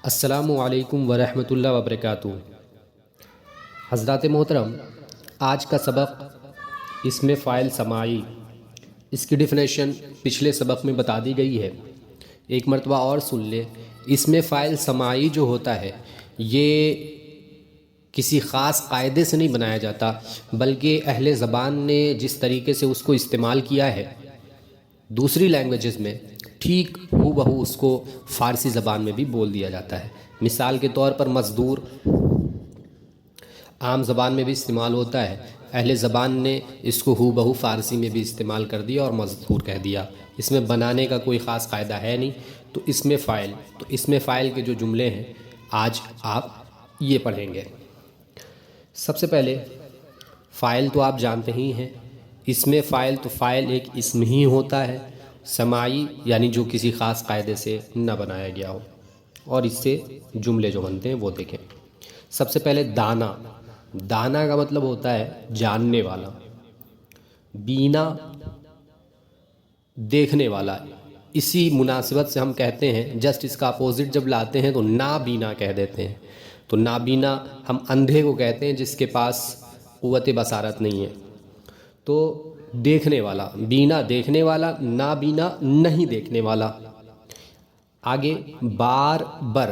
السلام علیکم ورحمۃ اللہ وبرکاتہ۔ حضرات محترم، آج کا سبق اسم فاعل سماعی، اس کی ڈیفینیشن پچھلے سبق میں بتا دی گئی ہے، ایک مرتبہ اور سن لے۔ اسم فاعل سماعی جو ہوتا ہے یہ کسی خاص قاعدے سے نہیں بنایا جاتا، بلکہ اہل زبان نے جس طریقے سے اس کو استعمال کیا ہے دوسری لینگویجز میں، ٹھیک ہو بہو اس کو فارسی زبان میں بھی بول دیا جاتا ہے۔ مثال کے طور پر مزدور عام زبان میں بھی استعمال ہوتا ہے، اہل زبان نے اس کو ہو بہو فارسی میں بھی استعمال کر دیا اور مزدور کہہ دیا۔ اس میں بنانے کا کوئی خاص قاعدہ ہے نہیں۔ تو اسم فاعل کے جو جملے ہیں آج آپ یہ پڑھیں گے۔ سب سے پہلے فاعل تو آپ جانتے ہی ہیں، اسم فاعل تو فاعل ایک اسم ہی ہوتا ہے، سماعی یعنی جو کسی خاص قاعدے سے نہ بنایا گیا ہو، اور اس سے جملے جو بنتے ہیں وہ دیکھیں۔ سب سے پہلے دانا، دانا کا مطلب ہوتا ہے جاننے والا، بینا دیکھنے والا۔ اسی مناسبت سے ہم کہتے ہیں، جسٹ اس کا اپوزٹ جب لاتے ہیں تو نابینا کہہ دیتے ہیں۔ تو نابینا ہم اندھے کو کہتے ہیں جس کے پاس قوت بصارت نہیں ہے۔ تو دیکھنے والا، بینا دیکھنے والا، نابینا نہیں دیکھنے والا۔ آگے بار بر،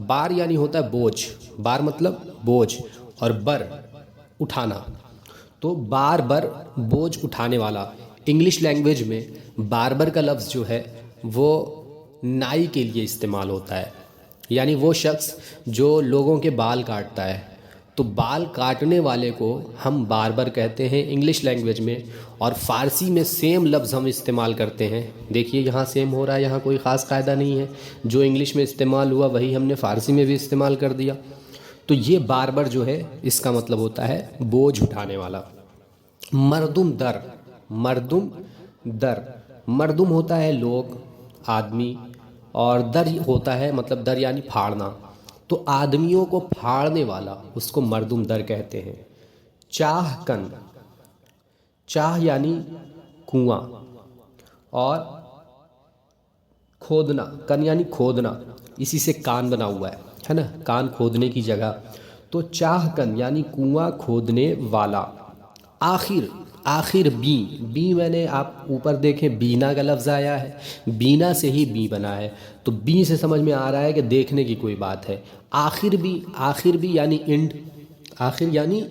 بار یعنی ہوتا ہے بوجھ، بار مطلب بوجھ، اور بر اٹھانا، تو بار بر بوجھ اٹھانے والا۔ انگلش لینگویج میں بار بر کا لفظ جو ہے وہ نائی کے لیے استعمال ہوتا ہے، یعنی وہ شخص جو لوگوں کے بال کاٹتا ہے۔ تو بال کاٹنے والے کو ہم باربر کہتے ہیں انگلش لینگویج میں، اور فارسی میں سیم لفظ ہم استعمال کرتے ہیں۔ دیکھیے یہاں سیم ہو رہا ہے، یہاں کوئی خاص قاعدہ نہیں ہے، جو انگلش میں استعمال ہوا وہی ہم نے فارسی میں بھی استعمال کر دیا۔ تو یہ باربر جو ہے اس کا مطلب ہوتا ہے بوجھ اٹھانے والا۔ مردم در، مردم در، مردم ہوتا ہے لوگ، آدمی، اور در ہوتا ہے مطلب در یعنی پھاڑنا، تو آدمیوں کو پھاڑنے والا اس کو مردم در کہتے ہیں۔ چاہ کن، چاہ یعنی کنواں، اور کھودنا، کن یعنی کھودنا، اسی سے کان بنا ہوا ہے نا، کان کھودنے کی جگہ۔ تو چاہ کن یعنی کنواں کھودنے والا۔ آخر، آخر بی میں نے آپ اوپر دیکھیں بینا کا لفظ آیا ہے، بینا سے ہی بی بنا ہے، تو بی سے سمجھ میں آ رہا ہے کہ دیکھنے کی کوئی بات ہے۔ آخر بھی یعنی اینڈ، آخر یعنی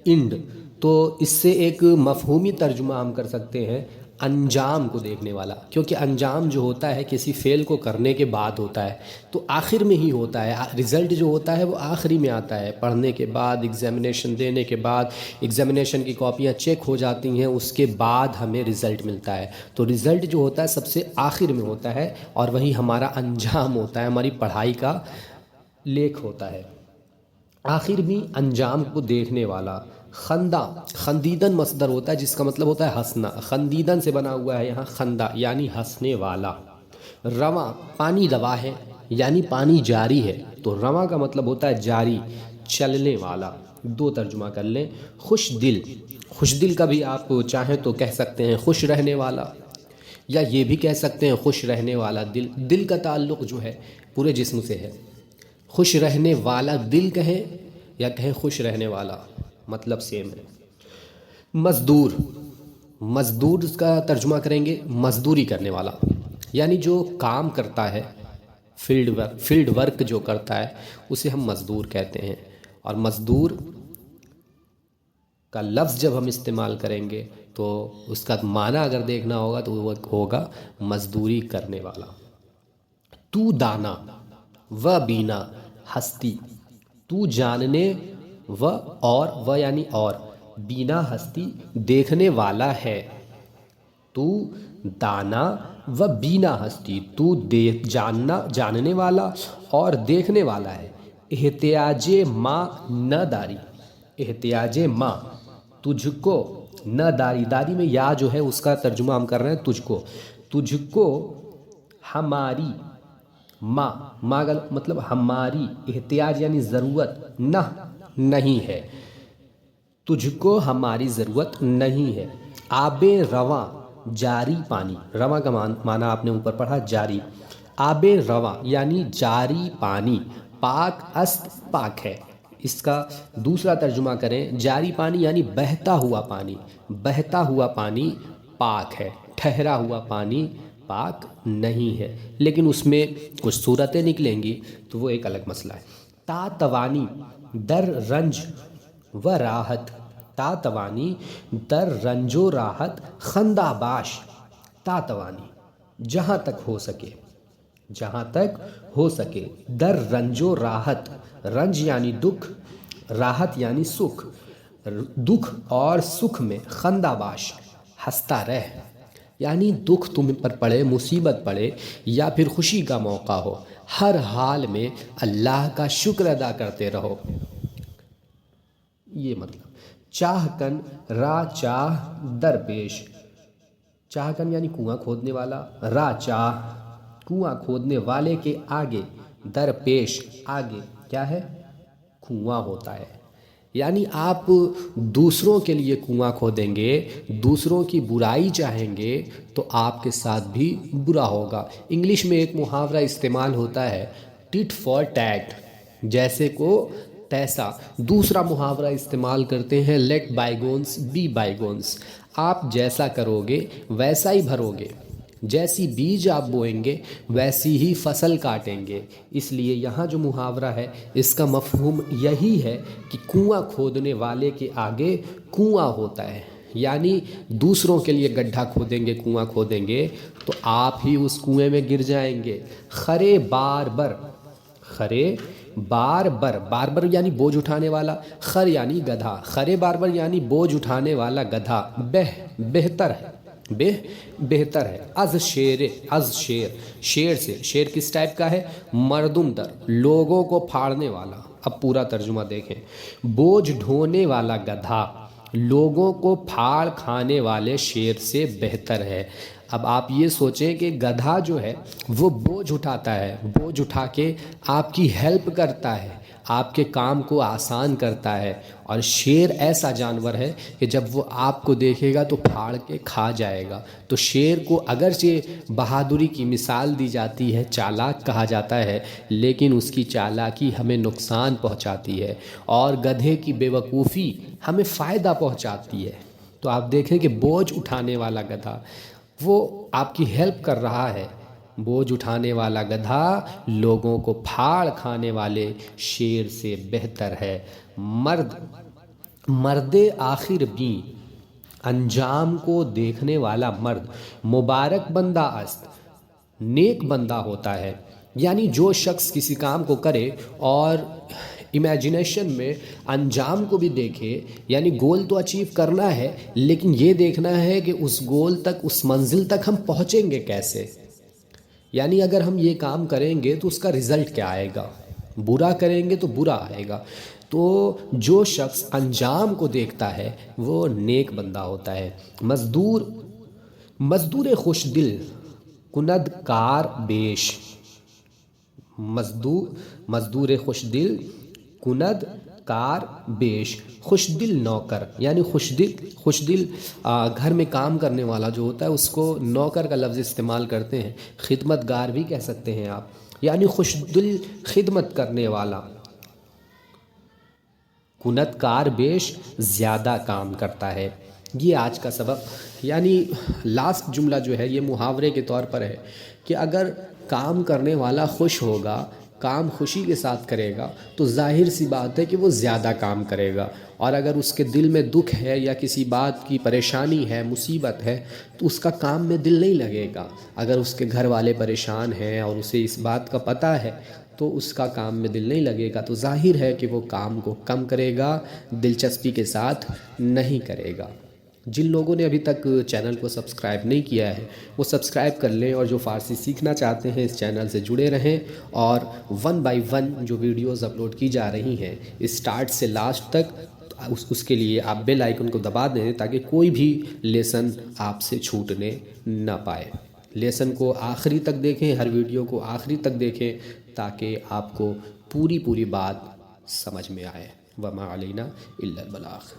اینڈ، تو اس سے ایک مفہومی ترجمہ ہم کر سکتے ہیں انجام کو دیکھنے والا، کیونکہ انجام جو ہوتا ہے کسی فعل کو کرنے کے بعد ہوتا ہے، تو آخر میں ہی ہوتا ہے۔ رزلٹ جو ہوتا ہے وہ آخری میں آتا ہے، پڑھنے کے بعد، ایگزامینیشن دینے کے بعد، ایگزامینیشن کی کاپیاں چیک ہو جاتی ہیں، اس کے بعد ہمیں رزلٹ ملتا ہے۔ تو رزلٹ جو ہوتا ہے سب سے آخر میں ہوتا ہے، اور وہی ہمارا انجام ہوتا ہے، ہماری پڑھائی کا لیکھ ہوتا ہے۔ آخر بھی انجام کو دیکھنے والا۔ خندہ، خندیدن مصدر ہوتا ہے جس کا مطلب ہوتا ہے ہنسنا، خندیدن سے بنا ہوا ہے یہاں خندہ یعنی ہنسنے والا۔ رواں، پانی رواں ہے یعنی پانی جاری ہے، تو رواں کا مطلب ہوتا ہے جاری، چلنے والا۔ دو ترجمہ کر لیں۔ خوش دل، خوش دل کا بھی آپ چاہیں تو کہہ سکتے ہیں خوش رہنے والا، یا یہ بھی کہہ سکتے ہیں خوش رہنے والا دل۔ دل کا تعلق جو ہے پورے جسم سے ہے، خوش رہنے والا دل کہیں یا کہیں خوش رہنے والا، مطلب سیم ہے۔ مزدور، مزدور کا ترجمہ کریں گے مزدوری کرنے والا، یعنی جو کام کرتا ہے، فیلڈ ورک جو کرتا ہے اسے ہم مزدور کہتے ہیں۔ اور مزدور کا لفظ جب ہم استعمال کریں گے تو اس کا معنی اگر دیکھنا ہوگا تو وہ ہوگا مزدوری کرنے والا۔ تو دانا و بینا ہستی، تو جاننے و یعنی اور، بینا ہستی دیکھنے والا ہے۔ تو دانا و بینا ہستی، تو جاننے والا اور دیکھنے والا ہے۔ احتیاج ماں نہ داری، احتیاج ماں تجھ کو، نہ داری، داری میں یا جو ہے اس کا ترجمہ ہم کر رہے ہیں تجھ کو، تجھ کو ہماری، ماں کا مطلب ہماری، احتیاج یعنی ضرورت، نہ نہیں ہے، تجھ کو ہماری ضرورت نہیں ہے۔ آب رواں جاری پانی، رواں کا معنی آپ نے اوپر پڑھا جاری، آب رواں یعنی جاری پانی، پاک است پاک ہے۔ اس کا دوسرا ترجمہ کریں، جاری پانی یعنی بہتا ہوا پانی، بہتا ہوا پانی پاک ہے، ٹھہرا ہوا پانی پاک نہیں ہے، لیکن اس میں کچھ صورتیں نکلیں گی تو وہ ایک الگ مسئلہ ہے۔ تا توانی در رنج و راحت، تا توانی در رنج و راحت خندہ باش، تا توانی جہاں تک ہو سکے، جہاں تک ہو سکے، در رنج و راحت، رنج یعنی دکھ، راحت یعنی سکھ، دکھ اور سکھ میں خندہ باش ہنستا رہ، یعنی دکھ تم پر پڑے، مصیبت پڑے یا پھر خوشی کا موقع ہو، ہر حال میں اللہ کا شکر ادا کرتے رہو، یہ مطلب۔ چاہ کن را چاہ در پیش، چاہ کن یعنی کنواں کھودنے والا، را چاہ کنواں کھودنے والے کے آگے، در پیش آگے کیا ہے؟ کنواں ہوتا ہے، یعنی آپ دوسروں کے لیے کنواں کھودیں گے، دوسروں کی برائی چاہیں گے تو آپ کے ساتھ بھی برا ہوگا۔ انگلش میں ایک محاورہ استعمال ہوتا ہے ٹٹ فار ٹیٹ، جیسے کو تیسا۔ دوسرا محاورہ استعمال کرتے ہیں لیٹ بائی گونس بی بائی گونس، آپ جیسا کرو گے ویسا ہی بھرو گے، جیسی بیج آپ بوئیں گے ویسی ہی فصل کاٹیں گے۔ اس لیے یہاں جو محاورہ ہے اس کا مفہوم یہی ہے کہ کنواں کھودنے والے کے آگے کنواں ہوتا ہے، یعنی دوسروں کے لیے گڈھا کھودیں گے، کنواں کھودیں گے تو آپ ہی اس کنویں میں گر جائیں گے۔ خرے بار بر، خرے بار بر، بار بر یعنی بوجھ اٹھانے والا، خر یعنی گدھا، خرے بار بر یعنی بوجھ اٹھانے والا گدھا، بہتر ہے، بہتر ہے، از شیر، از شیر، شیر سے، شیر کس ٹائپ کا ہے؟ مردم در، لوگوں کو پھاڑنے والا۔ اب پورا ترجمہ دیکھیں، بوجھ ڈھونے والا گدھا لوگوں کو پھاڑ کھانے والے شیر سے بہتر ہے۔ اب آپ یہ سوچیں کہ گدھا جو ہے وہ بوجھ اٹھاتا ہے، بوجھ اٹھا کے آپ کی ہیلپ کرتا ہے، آپ کے کام کو آسان کرتا ہے، اور شیر ایسا جانور ہے کہ جب وہ آپ کو دیکھے گا تو پھاڑ کے کھا جائے گا۔ تو شیر کو اگرچہ بہادری کی مثال دی جاتی ہے، چالاک کہا جاتا ہے، لیکن اس کی چالاکی ہمیں نقصان پہنچاتی ہے، اور گدھے کی بے وقوفی ہمیں فائدہ پہنچاتی ہے۔ تو آپ دیکھیں کہ بوجھ اٹھانے والا گدھا وہ آپ کی ہیلپ کر رہا ہے، بوجھ اٹھانے والا گدھا لوگوں کو پھاڑ کھانے والے شیر سے بہتر ہے۔ مرد آخر بیں، انجام کو دیکھنے والا مرد، مبارک بندہ است، نیک بندہ ہوتا ہے، یعنی جو شخص کسی کام کو کرے اور امیجنیشن میں انجام کو بھی دیکھے، یعنی گول تو اچیو کرنا ہے لیکن یہ دیکھنا ہے کہ اس گول تک، اس منزل تک ہم پہنچیں گے کیسے، یعنی اگر ہم یہ کام کریں گے تو اس کا رزلٹ کیا آئے گا، برا کریں گے تو برا آئے گا۔ تو جو شخص انجام کو دیکھتا ہے وہ نیک بندہ ہوتا ہے۔ مزدور خوش دل کند کار بیش، مزدور خوش دل کند کار بیش، خوش دل نوکر، یعنی خوش دل گھر میں کام کرنے والا جو ہوتا ہے اس کو نوکر کا لفظ استعمال کرتے ہیں، خدمت گار بھی کہہ سکتے ہیں آپ، یعنی خوش دل خدمت کرنے والا، کنت کار بیش زیادہ کام کرتا ہے۔ یہ آج کا سبق، یعنی لاسٹ جملہ جو ہے یہ محاورے کے طور پر ہے کہ اگر کام کرنے والا خوش ہوگا، کام خوشی کے ساتھ کرے گا تو ظاہر سی بات ہے کہ وہ زیادہ کام کرے گا، اور اگر اس کے دل میں دکھ ہے یا کسی بات کی پریشانی ہے، مصیبت ہے، تو اس کا کام میں دل نہیں لگے گا۔ اگر اس کے گھر والے پریشان ہیں اور اسے اس بات کا پتہ ہے تو اس کا کام میں دل نہیں لگے گا، تو ظاہر ہے کہ وہ کام کو کم کرے گا، دلچسپی کے ساتھ نہیں کرے گا۔ جن لوگوں نے ابھی تک چینل کو سبسکرائب نہیں کیا ہے وہ سبسکرائب کر لیں، اور جو فارسی سیکھنا چاہتے ہیں اس چینل سے جڑے رہیں، اور 1 بائی 1 جو ویڈیوز اپلوڈ کی جا رہی ہیں اسٹارٹ سے لاسٹ تک، اس کے لیے آپ بیل آئیکن کو دبا دیں تاکہ کوئی بھی لیسن آپ سے چھوٹنے نہ پائے۔ لیسن کو آخری تک دیکھیں، ہر ویڈیو کو آخری تک دیکھیں تاکہ آپ کو پوری بات سمجھ میں آئے۔ وما علینا الا البلاغ۔